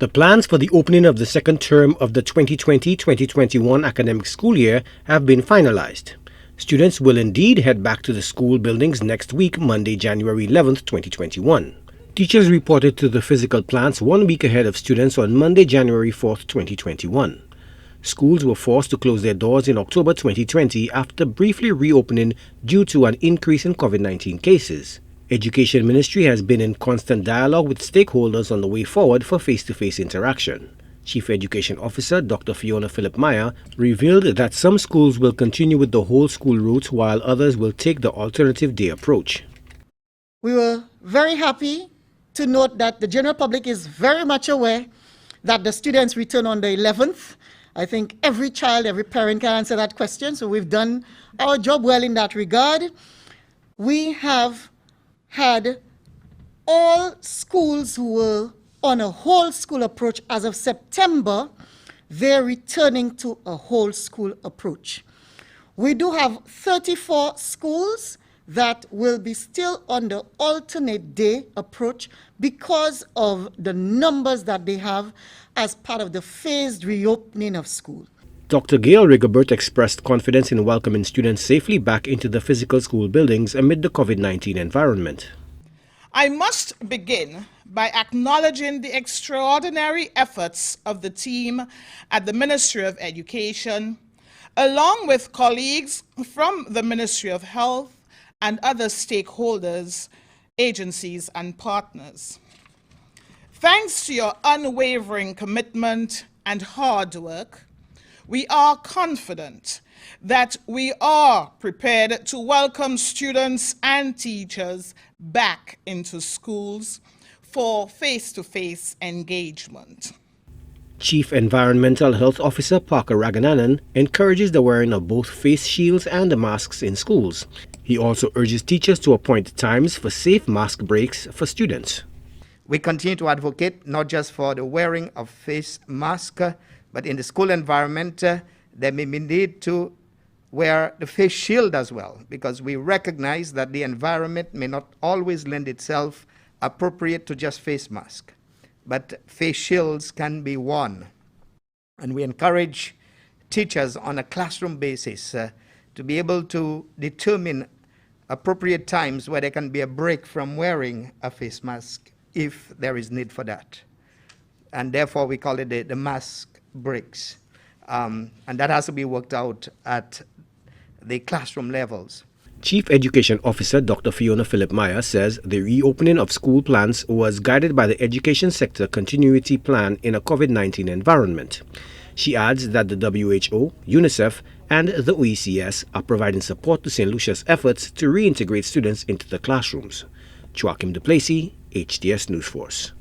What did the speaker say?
The plans for the opening of the second term of the 2020-2021 academic school year have been finalized. Students will indeed head back to the school buildings next week, Monday, January 11th, 2021. Teachers reported to the physical plants 1 week ahead of students on Monday, January 4th, 2021. Schools were forced to close their doors in October 2020 after briefly reopening due to an increase in COVID-19 cases. Education Ministry has been in constant dialogue with stakeholders on the way forward for face-to-face interaction. Chief Education Officer Dr. Fiona Philip-Meyer revealed that some schools will continue with the whole school route while others will take the alternative day approach. We were very happy to note that the general public is very much aware that the students return on the 11th. I think every child, every parent can answer that question, so we've done our job well in that regard. We have had all schools who were on a whole school approach as of September, they're returning to a whole school approach. We do have 34 schools that will be still on the alternate day approach because of the numbers that they have as part of the phased reopening of school. Dr. Gail Rigobert expressed confidence in welcoming students safely back into the physical school buildings amid the COVID-19 environment. I must begin by acknowledging the extraordinary efforts of the team at the Ministry of Education, along with colleagues from the Ministry of Health and other stakeholders, agencies, and partners. Thanks to your unwavering commitment and hard work, we are confident that we are prepared to welcome students and teachers back into schools for face-to-face engagement. Chief Environmental Health Officer Parker Ragananan encourages the wearing of both face shields and masks in schools. He also urges teachers to appoint times for safe mask breaks for students. We continue to advocate not just for the wearing of face mask, but in the school environment, there may be need to wear the face shield as well, because we recognize that the environment may not always lend itself appropriate to just face mask, but face shields can be worn. And we encourage teachers on a classroom basis to be able to determine appropriate times where there can be a break from wearing a face mask if there is need for that. And therefore we call it the mask breaks. And that has to be worked out at the classroom levels. Chief Education Officer Dr. Fiona Philip-Meyer says the reopening of school plans was guided by the education sector continuity plan in a COVID-19 environment. She adds that the WHO, UNICEF, and the OECS are providing support to St. Lucia's efforts to reintegrate students into the classrooms. Joachim Duplessis, HTS News Force.